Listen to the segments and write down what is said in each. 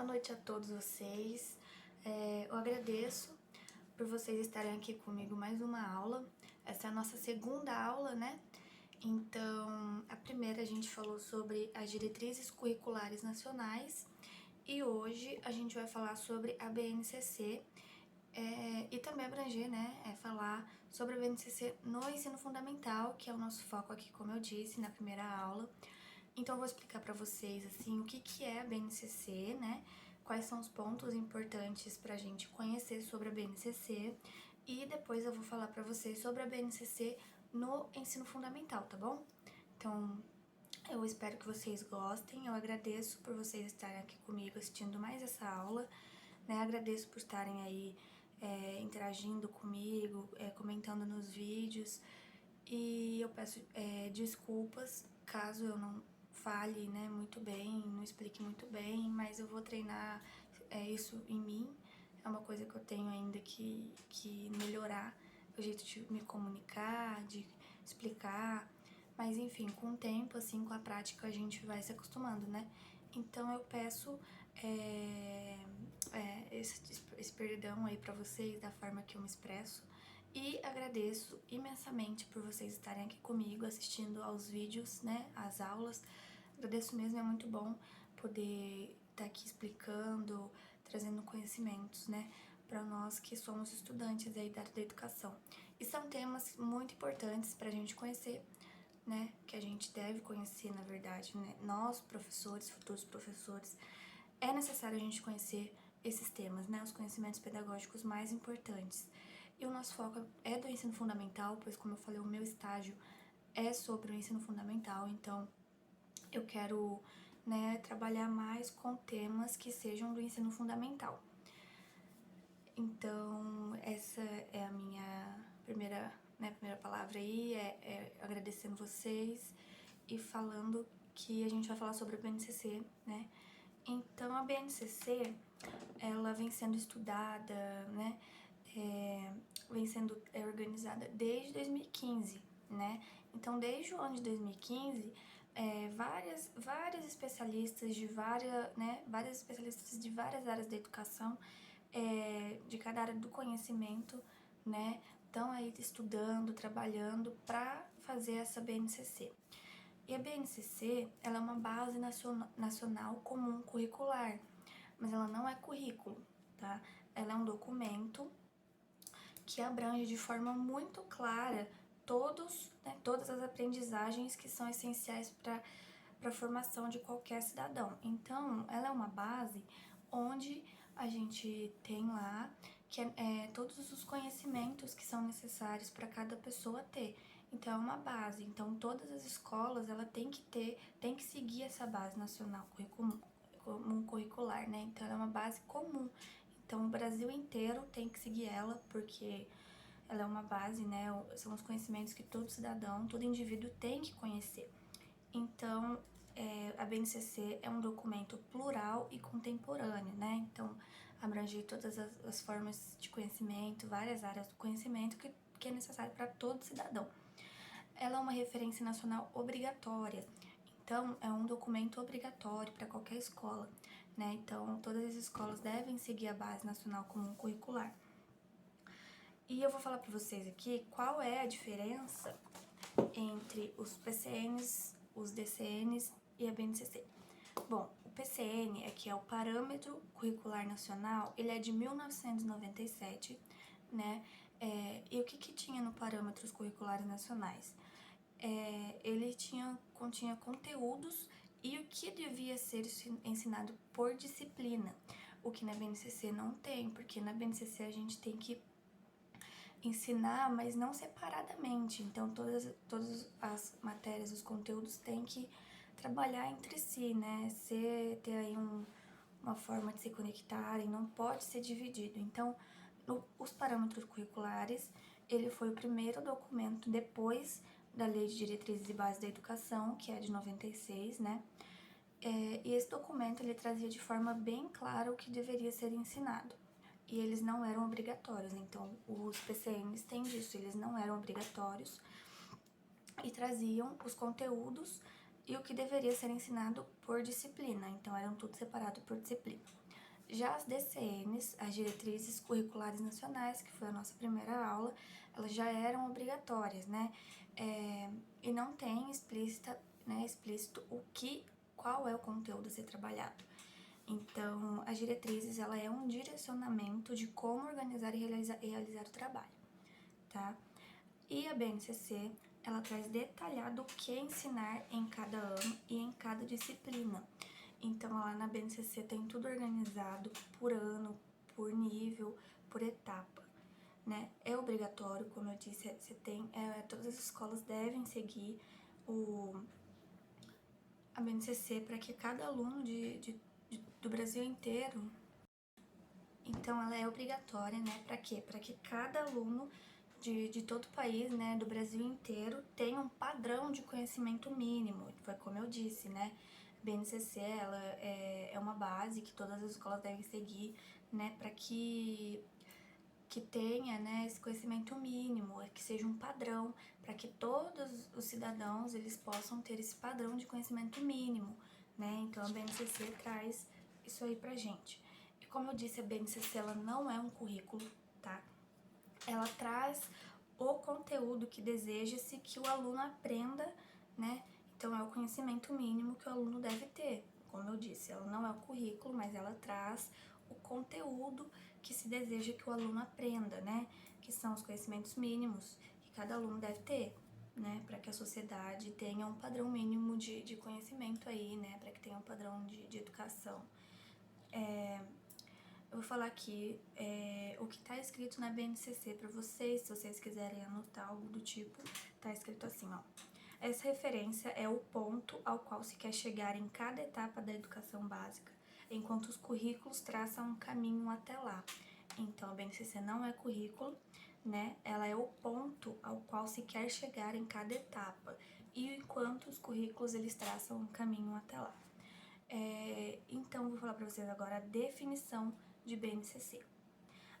Boa noite a todos vocês. Eu agradeço por vocês estarem aqui comigo mais uma aula. Essa é a nossa segunda aula, né? Então, a primeira a gente falou sobre as diretrizes curriculares nacionais e hoje a gente vai falar sobre a BNCC e também abranger, né, falar sobre a BNCC no ensino fundamental, que é o nosso foco aqui, como eu disse, na primeira aula. Então, eu vou explicar para vocês, assim, o que é a BNCC, né? Quais são os pontos importantes para a gente conhecer sobre a BNCC. E depois eu vou falar para vocês sobre a BNCC no ensino fundamental, tá bom? Então, eu espero que vocês gostem. Eu agradeço por vocês estarem aqui comigo assistindo mais essa aula, né? Agradeço por estarem aí interagindo comigo, comentando nos vídeos. E eu peço desculpas caso eu não fale, né, muito bem, não explique muito bem, mas eu vou treinar isso em mim. É uma coisa que eu tenho ainda que melhorar, o jeito de me comunicar, de explicar. Mas enfim, com o tempo, assim, com a prática, a gente vai se acostumando, né? Então eu peço esse perdão aí pra vocês da forma que eu me expresso. E agradeço imensamente por vocês estarem aqui comigo, assistindo aos vídeos, né, às aulas. Agradeço mesmo, é muito bom poder estar aqui explicando, trazendo conhecimentos, né, para nós que somos estudantes aí da área da educação. E são temas muito importantes para a gente conhecer, né, que a gente deve conhecer, na verdade, né, nós, professores, futuros professores, é necessário a gente conhecer esses temas, né, os conhecimentos pedagógicos mais importantes. E o nosso foco é do ensino fundamental, pois, como eu falei, o meu estágio é sobre o ensino fundamental, então eu quero, né, trabalhar mais com temas que sejam do ensino fundamental. Então, essa é a minha primeira palavra aí, agradecendo vocês e falando que a gente vai falar sobre a BNCC, né? Então, a BNCC, ela vem sendo estudada, né? Vem sendo organizada desde 2015, né? Então, desde o ano de 2015, várias especialistas de várias especialistas de várias áreas da educação, de cada área do conhecimento, né? Estão aí estudando, trabalhando para fazer essa BNCC. E a BNCC, ela é uma base nacional comum curricular, mas ela não é currículo, tá? Ela é um documento que abrange de forma muito clara todas as aprendizagens que são essenciais para a formação de qualquer cidadão. Então, ela é uma base onde a gente tem lá todos os conhecimentos que são necessários para cada pessoa ter. Então, é uma base. Então, todas as escolas, ela tem que seguir essa base nacional comum curricular, né? Então, ela é uma base comum. Então, o Brasil inteiro tem que seguir ela, porque ela é uma base, né? São os conhecimentos que todo cidadão, todo indivíduo tem que conhecer. Então, a BNCC é um documento plural e contemporâneo, né? Então, abrange todas as formas de conhecimento, várias áreas do conhecimento que é necessário para todo cidadão. Ela é uma referência nacional obrigatória. Então, é um documento obrigatório para qualquer escola, né? Então, todas as escolas devem seguir a Base Nacional Comum Curricular. E eu vou falar para vocês aqui qual é a diferença entre os PCNs, os DCNs e a BNCC. Bom, o PCN, que é o Parâmetro Curricular Nacional, ele é de 1997, né? E o que tinha no Parâmetros Curriculares Nacionais? Ele continha conteúdos e o que devia ser ensinado por disciplina, o que na BNCC não tem, porque na BNCC a gente tem que ensinar, mas não separadamente. Então, todas as matérias, os conteúdos têm que trabalhar entre si, né? Ter aí uma forma de se conectarem, não pode ser dividido. Então, os parâmetros curriculares, ele foi o primeiro documento depois da Lei de Diretrizes e Bases da Educação, que é de 96, né? E esse documento, ele trazia de forma bem clara o que deveria ser ensinado. E eles não eram obrigatórios, então os PCNs têm disso, eles não eram obrigatórios e traziam os conteúdos e o que deveria ser ensinado por disciplina, então eram tudo separado por disciplina. Já as DCNs, as Diretrizes Curriculares Nacionais, que foi a nossa primeira aula, elas já eram obrigatórias, né? E não tem explícito qual é o conteúdo a ser trabalhado. Então, as diretrizes, ela é um direcionamento de como organizar e realizar o trabalho, tá? E a BNCC, ela traz detalhado o que ensinar em cada ano e em cada disciplina. Então, lá na BNCC tem tudo organizado por ano, por nível, por etapa, né? É obrigatório, como eu disse, todas as escolas devem seguir a BNCC para que cada aluno do Brasil inteiro. Então, ela é obrigatória, né? Para quê? Para que cada aluno de todo o país, né, do Brasil inteiro, tenha um padrão de conhecimento mínimo. Foi como eu disse, né? BNCC, ela é uma base que todas as escolas devem seguir, né, para que tenha, né, esse conhecimento mínimo, que seja um padrão, para que todos os cidadãos eles possam ter esse padrão de conhecimento mínimo, né? Então a BNCC traz isso aí pra gente. E como eu disse, a BNCC ela não é um currículo, tá? Ela traz o conteúdo que deseja-se que o aluno aprenda, né? Então é o conhecimento mínimo que o aluno deve ter. Como eu disse, ela não é o currículo, mas ela traz o conteúdo que se deseja que o aluno aprenda, né? Que são os conhecimentos mínimos que cada aluno deve ter, né? Para que a sociedade tenha um padrão mínimo de conhecimento aí, né? Para que tenha um padrão de educação. Eu vou falar aqui o que está escrito na BNCC para vocês, se vocês quiserem anotar algo do tipo, tá escrito assim, ó. Essa referência é o ponto ao qual se quer chegar em cada etapa da educação básica, enquanto os currículos traçam um caminho até lá. Então, a BNCC não é currículo, né? Ela é o ponto ao qual se quer chegar em cada etapa, e enquanto os currículos eles traçam um caminho até lá. Então, eu vou falar para vocês agora a definição de BNCC.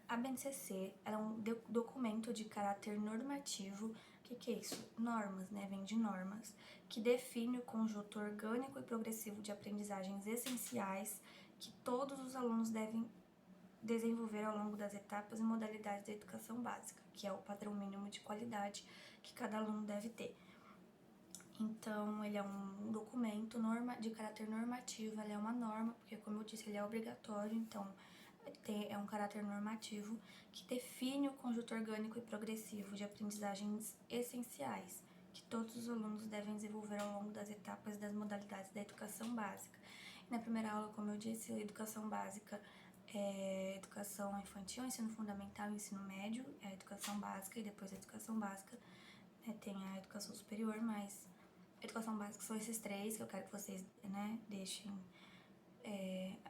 A BNCC é um documento de caráter normativo. O que é isso? Normas, né? Vem de normas, que define o conjunto orgânico e progressivo de aprendizagens essenciais que todos os alunos devem desenvolver ao longo das etapas e modalidades da educação básica, que é o padrão mínimo de qualidade que cada aluno deve ter. Então, ele é um documento de caráter normativo, ele é uma norma, porque, como eu disse, ele é obrigatório, então é um caráter normativo que define o conjunto orgânico e progressivo de aprendizagens essenciais que todos os alunos devem desenvolver ao longo das etapas e das modalidades da educação básica. Na primeira aula, como eu disse, a educação básica é educação infantil, ensino fundamental e ensino médio, é a educação básica, e depois a educação básica, né, tem a educação superior, mas a educação básica são esses três que eu quero que vocês, né, deixem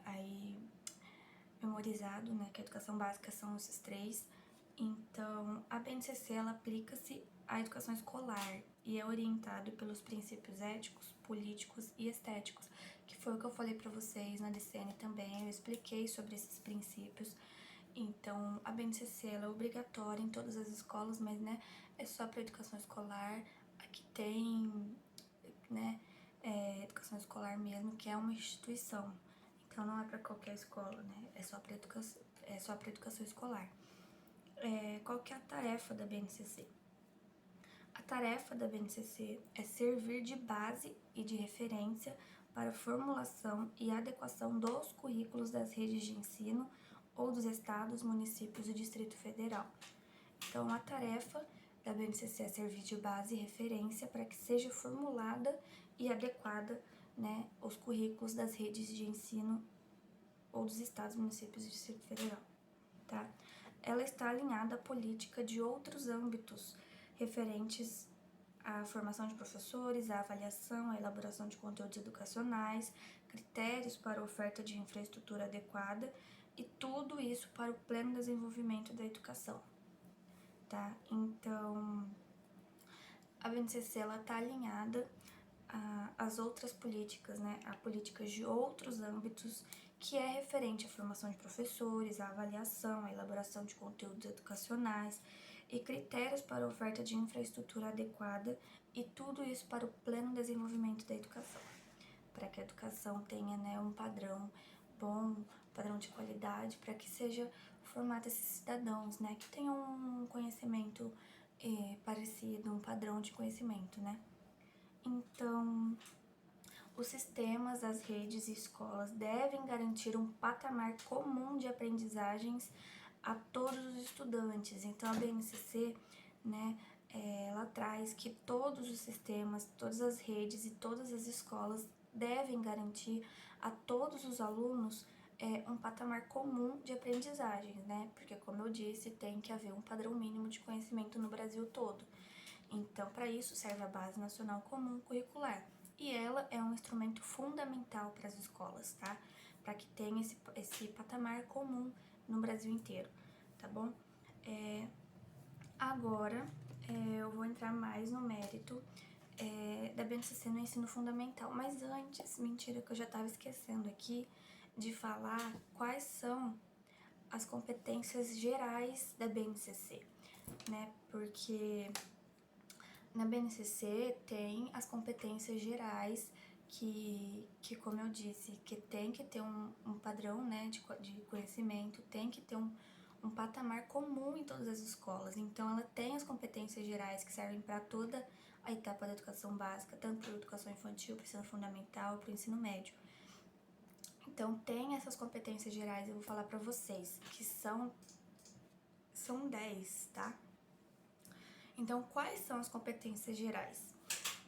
aí memorizado, né, que a educação básica são esses três. Então, a BNCC, ela aplica-se à educação escolar e é orientado pelos princípios éticos, políticos e estéticos, que foi o que eu falei para vocês na DCN também, eu expliquei sobre esses princípios. Então, a BNCC, ela é obrigatória em todas as escolas, mas, né, é só para educação escolar. Aqui tem, né, educação escolar mesmo, que é uma instituição. Então, não é para qualquer escola, né? É só para educação escolar. Qual que é a tarefa da BNCC? A tarefa da BNCC é servir de base e de referência para a formulação e adequação dos currículos das redes de ensino ou dos estados, municípios e Distrito Federal. Então, a tarefa da BNCC é servir de base e referência para que seja formulada e adequada, né, os currículos das redes de ensino ou dos estados, municípios e Distrito Federal, tá? Ela está alinhada à política de outros âmbitos referentes à formação de professores, à avaliação, à elaboração de conteúdos educacionais, critérios para a oferta de infraestrutura adequada e tudo isso para o pleno desenvolvimento da educação, tá? Então, a BNCC, ela está alinhada às outras políticas, né? A políticas de outros âmbitos, que é referente à formação de professores, à avaliação, à elaboração de conteúdos educacionais e critérios para a oferta de infraestrutura adequada e tudo isso para o pleno desenvolvimento da educação, para que a educação tenha, né, um padrão bom, padrão de qualidade, para que seja formado esses cidadãos, né, que tenham um conhecimento parecido, um padrão de conhecimento, né. Então, os sistemas, as redes e escolas devem garantir um patamar comum de aprendizagens a todos os estudantes. Então, a BNCC, né, ela traz que todos os sistemas, todas as redes e todas as escolas devem garantir a todos os alunos um patamar comum de aprendizagens, né? Porque, como eu disse, tem que haver um padrão mínimo de conhecimento no Brasil todo. Então, para isso serve a Base Nacional Comum Curricular. E ela é um instrumento fundamental para as escolas, tá? Para que tenha esse patamar comum no Brasil inteiro, tá bom? Agora, eu vou entrar mais no mérito da BNCC no ensino fundamental. Mas antes, mentira que eu já estava esquecendo aqui de falar quais são as competências gerais da BNCC, né? Porque na BNCC tem as competências gerais que como eu disse, que tem que ter um padrão, né, de conhecimento, tem que ter um patamar comum em todas as escolas. Então, ela tem as competências gerais que servem para toda a etapa da educação básica, tanto para a educação infantil, para o ensino fundamental, para o ensino médio. Então, tem essas competências gerais, eu vou falar para vocês, que são 10, tá? Então, quais são as competências gerais?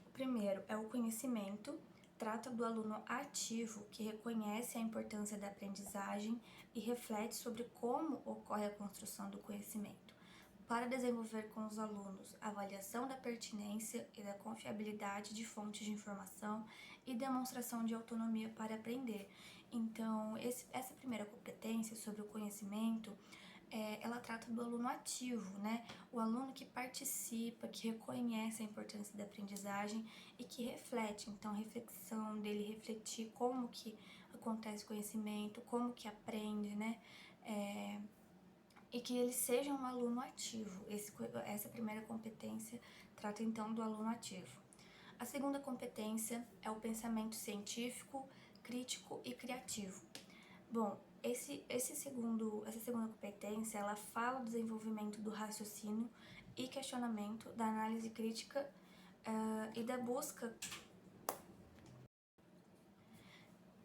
O primeiro é o conhecimento, trata do aluno ativo que reconhece a importância da aprendizagem e reflete sobre como ocorre a construção do conhecimento, para desenvolver com os alunos a avaliação da pertinência e da confiabilidade de fontes de informação e demonstração de autonomia para aprender. Então, essa primeira competência sobre o conhecimento, ela trata do aluno ativo, né? O aluno que participa, que reconhece a importância da aprendizagem e que reflete. Então, a reflexão dele, refletir como que acontece o conhecimento, como que aprende, né? E que ele seja um aluno ativo. Essa primeira competência trata, então, do aluno ativo. A segunda competência é o pensamento científico, crítico e criativo. Bom, essa segunda competência, ela fala do desenvolvimento do raciocínio e questionamento, da análise crítica e da busca.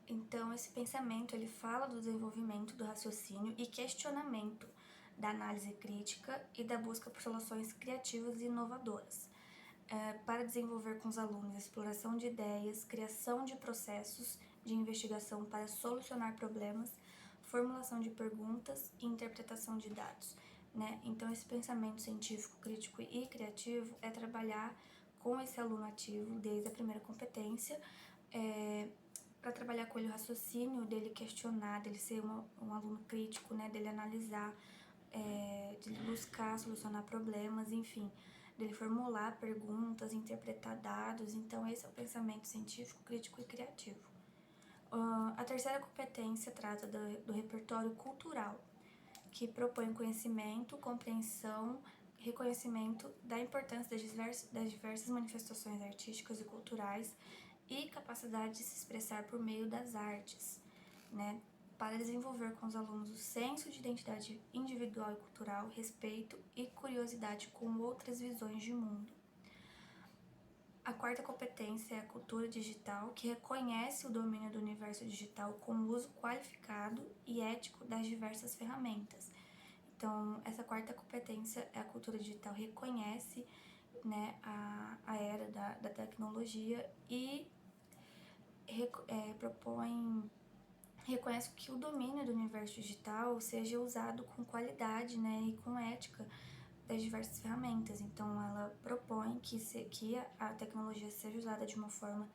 Então, esse pensamento, ele fala do desenvolvimento do raciocínio e questionamento, da análise crítica e da busca por soluções criativas e inovadoras, para desenvolver com os alunos exploração de ideias, criação de processos de investigação para solucionar problemas, formulação de perguntas e interpretação de dados, né? Então, esse pensamento científico, crítico e criativo é trabalhar com esse aluno ativo desde a primeira competência, para trabalhar com ele o raciocínio, dele questionar, dele ser um aluno crítico, né? Dele analisar, de buscar solucionar problemas, enfim, dele formular perguntas, interpretar dados. Então, esse é o pensamento científico, crítico e criativo. A terceira competência trata do repertório cultural, que propõe conhecimento, compreensão, reconhecimento da importância das diversas manifestações artísticas e culturais e capacidade de se expressar por meio das artes, né? Para desenvolver com os alunos o senso de identidade individual e cultural, respeito e curiosidade com outras visões de mundo. A quarta competência é a cultura digital, que reconhece o domínio do universo digital com o uso qualificado e ético das diversas ferramentas. Então, essa quarta competência é a cultura digital, reconhece, né, a era da tecnologia e reconhece que o domínio do universo digital seja usado com qualidade, né, e com ética das diversas ferramentas. Então, ela propõe que a tecnologia seja usada de uma forma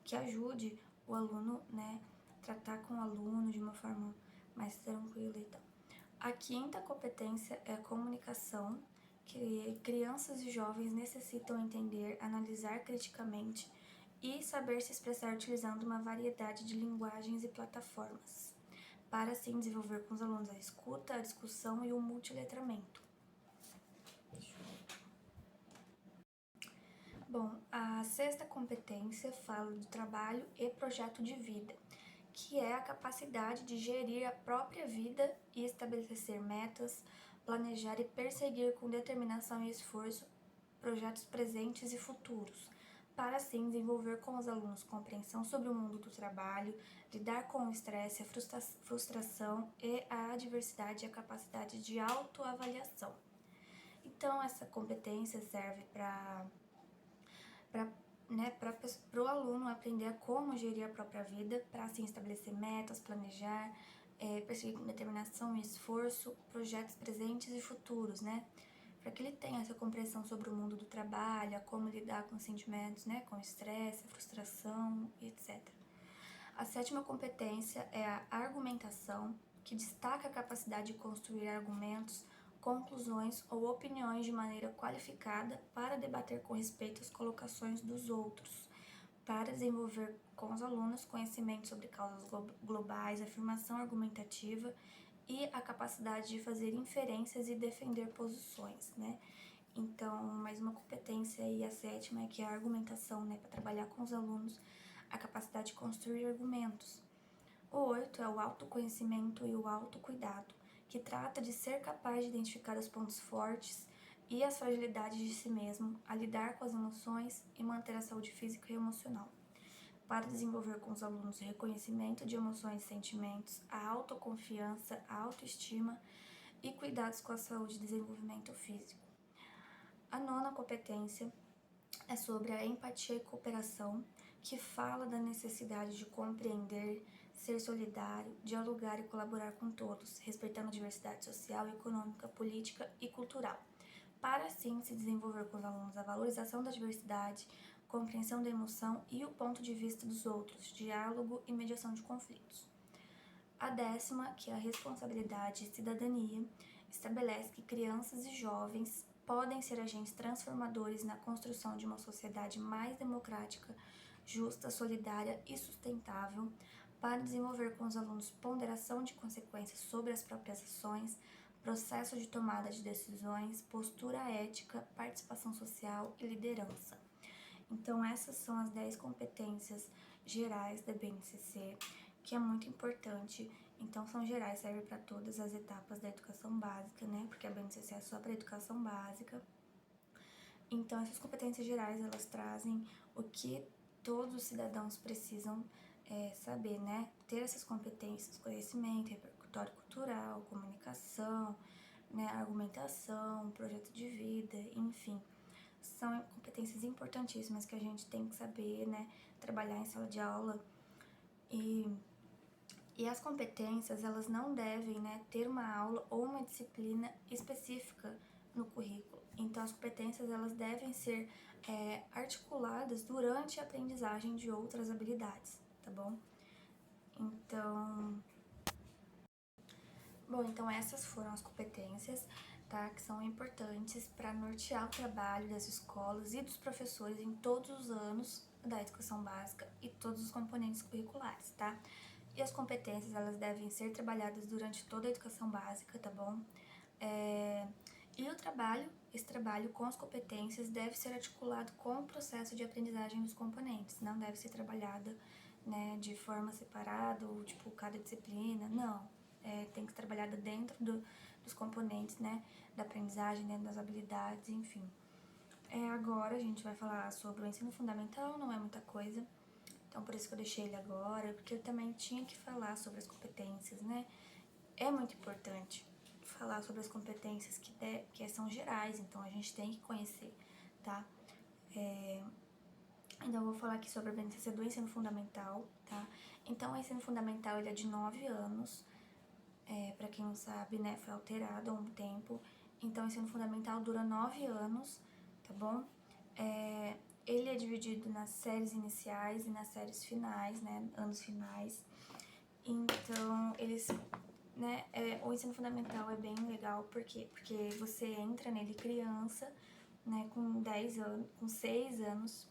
que ajude o aluno, né, tratar com o aluno de uma forma mais tranquila e tal. A quinta competência é a comunicação, que crianças e jovens necessitam entender, analisar criticamente e saber se expressar utilizando uma variedade de linguagens e plataformas, para assim desenvolver com os alunos a escuta, a discussão e o multiletramento. Bom, a sexta competência fala do trabalho e projeto de vida, que é a capacidade de gerir a própria vida e estabelecer metas, planejar e perseguir com determinação e esforço projetos presentes e futuros, para assim desenvolver com os alunos compreensão sobre o mundo do trabalho, lidar com o estresse, a frustração e a adversidade e a capacidade de autoavaliação. Então, essa competência serve para o aluno aprender a como gerir a própria vida, para assim estabelecer metas, planejar, perseguir com determinação e esforço projetos presentes e futuros, né? Para que ele tenha essa compreensão sobre o mundo do trabalho, como lidar com os sentimentos, né? Com estresse, frustração e etc. A sétima competência é a argumentação, que destaca a capacidade de construir argumentos, conclusões ou opiniões de maneira qualificada para debater com respeito às colocações dos outros, para desenvolver com os alunos conhecimento sobre causas globais, afirmação argumentativa e a capacidade de fazer inferências e defender posições, né? Então, mais uma competência aí, a sétima, é que é a argumentação, né, para trabalhar com os alunos, a capacidade de construir argumentos. O 8 é o autoconhecimento e o autocuidado, que trata de ser capaz de identificar os pontos fortes e as fragilidades de si mesmo, a lidar com as emoções e manter a saúde física e emocional. Para desenvolver com os alunos o reconhecimento de emoções e sentimentos, a autoconfiança, a autoestima e cuidados com a saúde e desenvolvimento físico. A nona competência é sobre a empatia e cooperação, que fala da necessidade de compreender, ser solidário, dialogar e colaborar com todos, respeitando a diversidade social, econômica, política e cultural, para assim se desenvolver com os alunos a valorização da diversidade, compreensão da emoção e o ponto de vista dos outros, diálogo e mediação de conflitos. A décima, que é a responsabilidade e cidadania, estabelece que crianças e jovens podem ser agentes transformadores na construção de uma sociedade mais democrática, justa, solidária e sustentável, para desenvolver com os alunos ponderação de consequências sobre as próprias ações, processo de tomada de decisões, postura ética, participação social e liderança. Então, essas são as 10 competências gerais da BNCC, que é muito importante. Então, são gerais, serve para todas as etapas da educação básica, né? Porque a BNCC é só para educação básica. Então, essas competências gerais, elas trazem o que todos os cidadãos precisam saber, né? Ter essas competências, conhecimento, repercutório cultural, comunicação, né? Argumentação, projeto de vida, enfim. São competências importantíssimas que a gente tem que saber, né? Trabalhar em sala de aula. E as competências, elas não devem, né, ter uma aula ou uma disciplina específica no currículo. Então, as competências, elas devem ser articuladas durante a aprendizagem de outras habilidades, tá bom? Então essas foram as competências, tá, que são importantes para nortear o trabalho das escolas e dos professores em todos os anos da educação básica e todos os componentes curriculares, tá? E as competências, elas devem ser trabalhadas durante toda a educação básica, tá bom? E esse trabalho com as competências deve ser articulado com o processo de aprendizagem dos componentes, não deve ser trabalhada, né, de forma separada ou, tipo, cada disciplina, não. Tem que ser trabalhada dentro dos componentes, né, da aprendizagem, dentro das habilidades, enfim. Agora a gente vai falar sobre o ensino fundamental, não é muita coisa, então por isso que eu deixei ele agora, porque eu também tinha que falar sobre as competências, né? É muito importante falar sobre as competências que são gerais, então a gente tem que conhecer, tá? Então eu vou falar aqui sobre a BNCC do ensino fundamental, tá? Então o ensino fundamental, ele é de 9 anos, para quem não sabe, né, foi alterado há um tempo, então o ensino fundamental dura 9 anos, tá bom? Ele é dividido nas séries iniciais e nas séries finais, né, anos finais. Então, o ensino fundamental é bem legal, por quê? Porque você entra nele criança, né, com 10 anos, com 6 anos,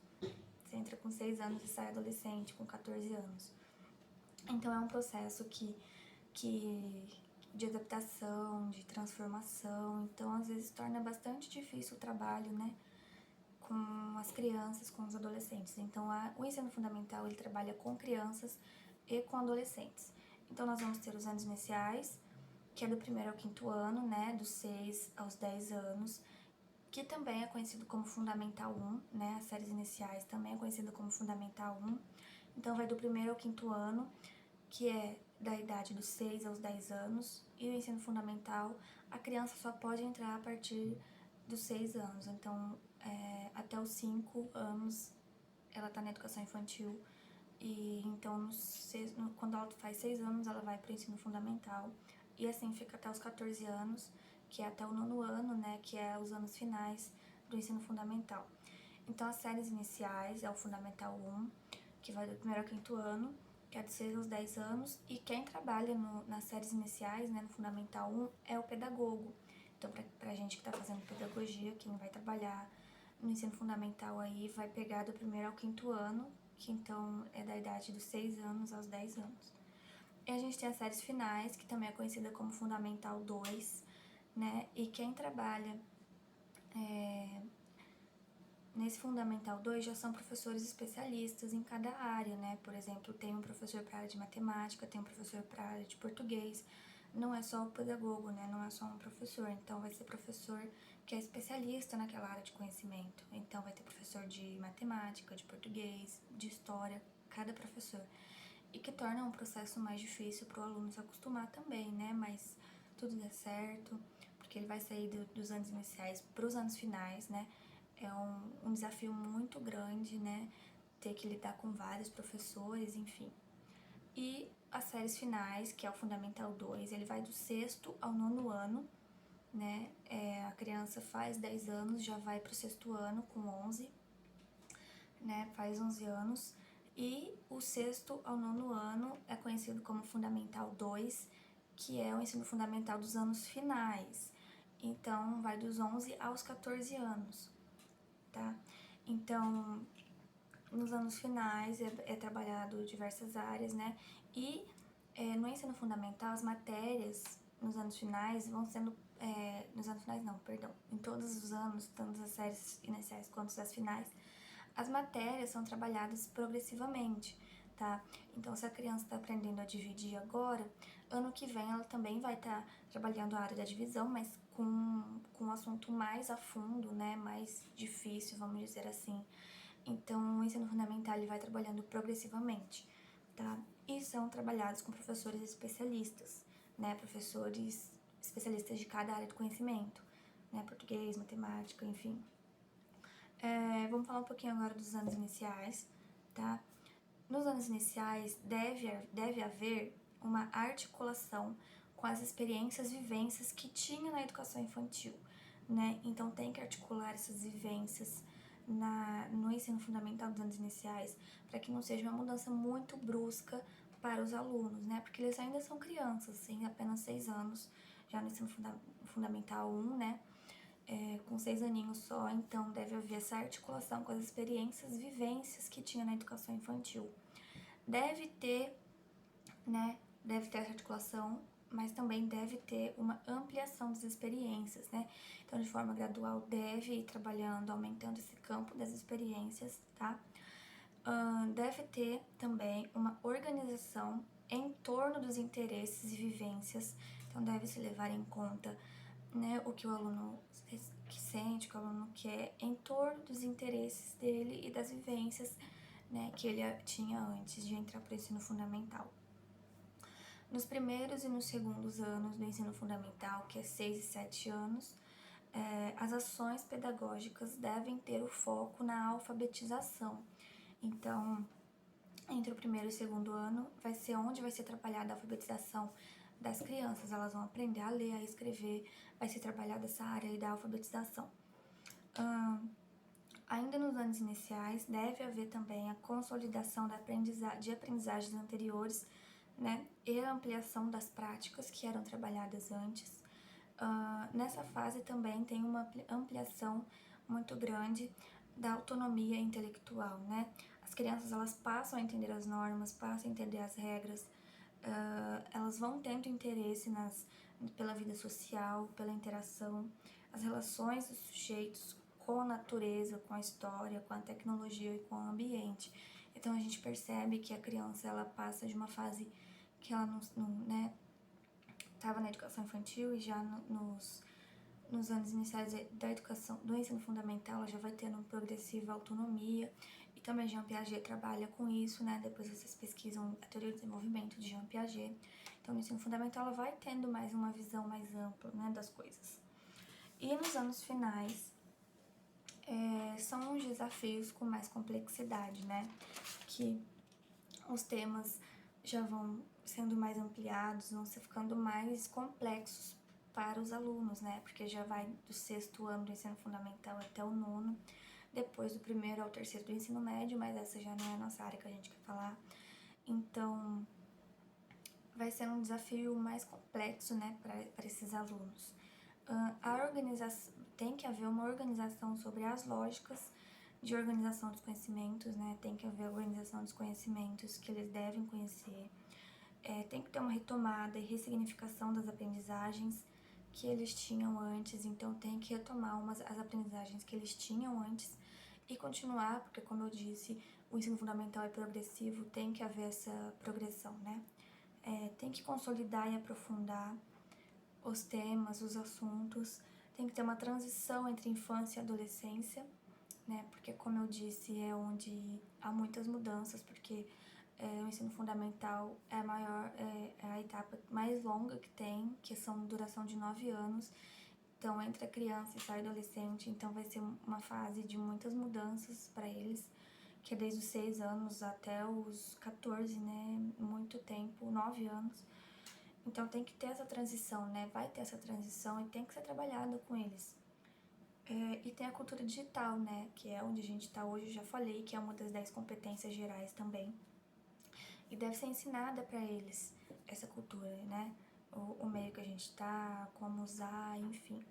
você entra com 6 anos e sai adolescente com 14 anos. Então, é um processo de adaptação, de transformação, então às vezes torna bastante difícil o trabalho, né, com as crianças, com os adolescentes. Então, o ensino fundamental, ele trabalha com crianças e com adolescentes. Então, nós vamos ter os anos iniciais, que é do 1º ao 5º ano, né, dos 6 aos 10 anos, que também é conhecido como Fundamental 1, né, as séries iniciais também é conhecida como Fundamental 1. Então, vai do 1º ao 5º ano, que é da idade dos 6 aos 10 anos, e o ensino fundamental, a criança só pode entrar a partir dos 6 anos, então até os 5 anos ela está na educação infantil, e então quando ela faz 6 anos ela vai para o ensino fundamental, e assim fica até os 14 anos, que é até o 9º ano, né, que é os anos finais do ensino fundamental. Então as séries iniciais é o Fundamental 1, que vai do 1º ao 5º ano, que é de 6 aos 10 anos, e quem trabalha nas séries iniciais, né, no Fundamental 1, é o pedagogo. Então, pra gente que tá fazendo pedagogia, quem vai trabalhar no ensino fundamental aí vai pegar do 1º ao 5º ano, que então é da idade dos 6 anos aos 10 anos. E a gente tem as séries finais, que também é conhecida como Fundamental 2, né, e quem trabalha nesse Fundamental 2 já são professores especialistas em cada área, né? Por exemplo, tem um professor para a área de matemática, tem um professor para a área de português. Não é só o pedagogo, né? Não é só um professor. Então, vai ser professor que é especialista naquela área de conhecimento. Então, vai ter professor de matemática, de português, de história, cada professor. E que torna um processo mais difícil para o aluno se acostumar também, né? Mas tudo dá certo, porque ele vai sair dos anos iniciais para os anos finais, né? É um desafio muito grande, né? Ter que lidar com vários professores, enfim. E as séries finais, que é o Fundamental 2, ele vai do 6º ao 9º ano, né? A criança faz 10 anos, já vai pro 6º ano com 11, né? Faz 11 anos. E o 6º ao 9º ano é conhecido como Fundamental 2, que é o ensino fundamental dos anos finais. Então, vai dos 11 aos 14 anos, tá? Então, nos anos finais é trabalhado diversas áreas, né? E no ensino fundamental, as matérias nos anos finais vão sendo... nos anos finais não, perdão. Em todos os anos, tanto as séries iniciais quanto as finais, as matérias são trabalhadas progressivamente, tá? Então, se a criança está aprendendo a dividir agora, ano que vem ela também vai estar trabalhando a área da divisão, mas com um assunto mais a fundo, né? Mais difícil, vamos dizer assim. Então, o ensino fundamental ele vai trabalhando progressivamente, tá? E são trabalhados com professores especialistas, né? Professores especialistas de cada área do conhecimento, né? Português, matemática, enfim. Vamos falar um pouquinho agora dos anos iniciais, tá? Nos anos iniciais deve haver uma articulação com as experiências, vivências que tinha na educação infantil, né? Então tem que articular essas vivências no ensino fundamental dos anos iniciais, para que não seja uma mudança muito brusca para os alunos, né? Porque eles ainda são crianças, assim, apenas 6 anos, já no ensino fundamental 1, né? Com 6 aninhos só, então deve haver essa articulação com as experiências, vivências que tinha na educação infantil. Deve ter, né? Deve ter essa articulação, mas também deve ter uma ampliação das experiências, né? Então, de forma gradual, deve ir trabalhando, aumentando esse campo das experiências, tá? Deve ter também uma organização em torno dos interesses e vivências, então deve se levar em conta, né, o que o aluno sente, o que o aluno quer, em torno dos interesses dele e das vivências, né, que ele tinha antes de entrar para o ensino fundamental. Nos primeiros e nos segundos anos do ensino fundamental, que é 6 e 7 anos, as ações pedagógicas devem ter o foco na alfabetização. Então, entre o 1º e o 2º ano, vai ser onde vai ser trabalhada a alfabetização das crianças. Elas vão aprender a ler, a escrever, vai ser trabalhada essa área aí da alfabetização. Ainda nos anos iniciais, deve haver também a consolidação de aprendizagens anteriores, né, e a ampliação das práticas que eram trabalhadas antes. Nessa fase também tem uma ampliação muito grande da autonomia intelectual, né? As crianças, elas passam a entender as normas, passam a entender as regras, elas vão tendo interesse pela vida social, pela interação, as relações dos sujeitos com a natureza, com a história, com a tecnologia e com o ambiente. Então a gente percebe que a criança, ela passa de uma fase que ela não né, estava na educação infantil e já nos anos iniciais da educação, do ensino fundamental, ela já vai tendo progressiva autonomia. E também Jean Piaget trabalha com isso, né? Depois vocês pesquisam a teoria do desenvolvimento de Jean Piaget. Então, no ensino fundamental, ela vai tendo mais uma visão mais ampla, né, das coisas. E nos anos finais, são os desafios com mais complexidade, né? Que os temas já vão sendo mais ampliados, vão se ficando mais complexos para os alunos, né? Porque já vai do 6º ano do ensino fundamental até o 9º, depois do 1º ao 3º do ensino médio, mas essa já não é a nossa área que a gente quer falar. Então, vai ser um desafio mais complexo, né, para esses alunos. A organização, tem que haver uma organização sobre as lógicas de organização dos conhecimentos, né? Tem que haver organização dos conhecimentos que eles devem conhecer. Tem que ter uma retomada e ressignificação das aprendizagens que eles tinham antes, então tem que retomar as aprendizagens que eles tinham antes e continuar, porque como eu disse, o ensino fundamental é progressivo, tem que haver essa progressão, né? Tem que consolidar e aprofundar os temas, os assuntos, tem que ter uma transição entre infância e adolescência, né? Porque, como eu disse, é onde há muitas mudanças, porque o ensino fundamental é a etapa mais longa que tem, que são duração de 9 anos. Então, entre a criança e o adolescente, então vai ser uma fase de muitas mudanças para eles, que é desde os 6 anos até os 14, né? Muito tempo, 9 anos. Então, tem que ter essa transição, né? Vai ter essa transição e tem que ser trabalhado com eles. E tem a cultura digital, né? Que é onde a gente está hoje, eu já falei, que é uma das 10 competências gerais também. E deve ser ensinada para eles essa cultura, né? O meio que a gente tá, como usar, enfim.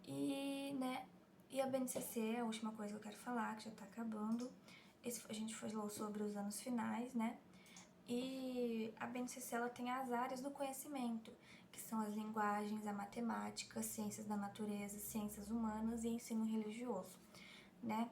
E, né? E a BNCC, a última coisa que eu quero falar, que já tá acabando. A gente falou sobre os anos finais, né? E a BNCC, ela tem as áreas do conhecimento, que são as linguagens, a matemática, ciências da natureza, ciências humanas e ensino religioso, né?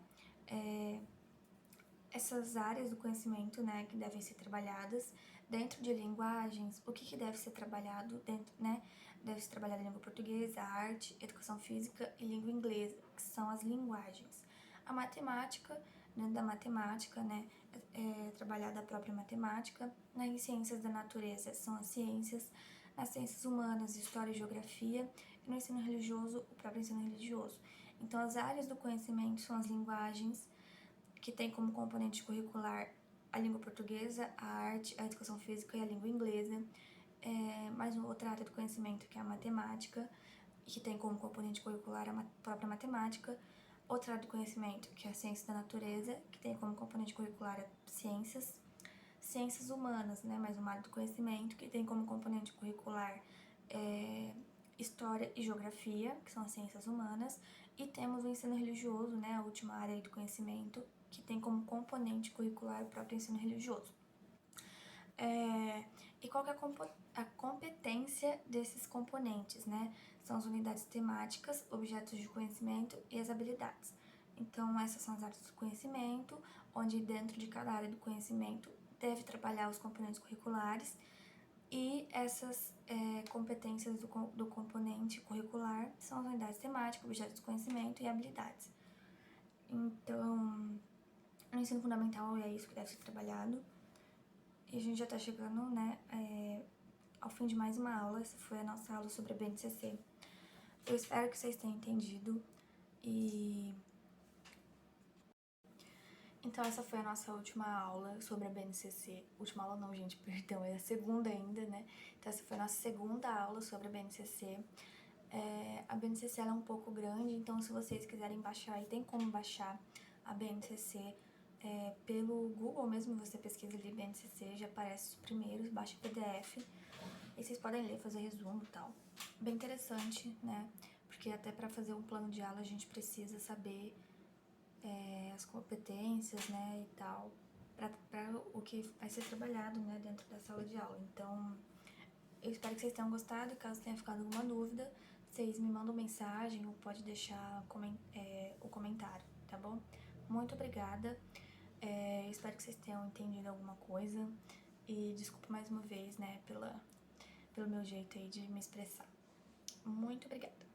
Essas áreas do conhecimento, né, que devem ser trabalhadas dentro de linguagens, o que deve ser trabalhado dentro, né? Deve ser trabalhada a língua portuguesa, a arte, educação física e língua inglesa, que são as linguagens. A matemática, dentro da matemática, né, é trabalhada a própria matemática. Nas ciências da natureza são as ciências, nas ciências humanas, história e geografia, e no ensino religioso, o próprio ensino religioso. Então, as áreas do conhecimento são as linguagens, que tem como componente curricular a língua portuguesa, a arte, a educação física e a língua inglesa. Mais uma outra área do conhecimento, que é a matemática, que tem como componente curricular a própria matemática. Outra área do conhecimento, que é a ciência da natureza, que tem como componente curricular a ciências. Ciências humanas, né, mais uma área do conhecimento, que tem como componente curricular história e geografia, que são as ciências humanas. E temos o ensino religioso, né, a última área do conhecimento, que tem como componente curricular o próprio ensino religioso. E qual que é a competência desses componentes, né? São as unidades temáticas, objetos de conhecimento e as habilidades. Então, essas são as áreas do conhecimento, onde dentro de cada área do conhecimento deve trabalhar os componentes curriculares, e essas competências do componente curricular são as unidades temáticas, objetos de conhecimento e habilidades. Então, no ensino fundamental é isso que deve ser trabalhado. E a gente já tá chegando, né, ao fim de mais uma aula. Essa foi a nossa aula sobre a BNCC. Eu espero que vocês tenham entendido. Então, essa foi a nossa última aula sobre a BNCC. Última aula não, gente, perdão, é a segunda ainda, né? Então, essa foi a nossa segunda aula sobre a BNCC. A BNCC ela é um pouco grande, então se vocês quiserem baixar, e tem como baixar a BNCC pelo Google mesmo, você pesquisa ali BNCC, já aparece os primeiros, baixa o PDF, e vocês podem ler, fazer resumo e tal. Bem interessante, né? Porque até para fazer um plano de aula a gente precisa saber as competências, né, e tal, para o que vai ser trabalhado, né, dentro da sala de aula. Então, eu espero que vocês tenham gostado, e caso tenha ficado alguma dúvida, vocês me mandam mensagem ou pode deixar o comentário, tá bom? Muito obrigada. Espero que vocês tenham entendido alguma coisa. E desculpa mais uma vez, né, pelo meu jeito aí de me expressar. Muito obrigada!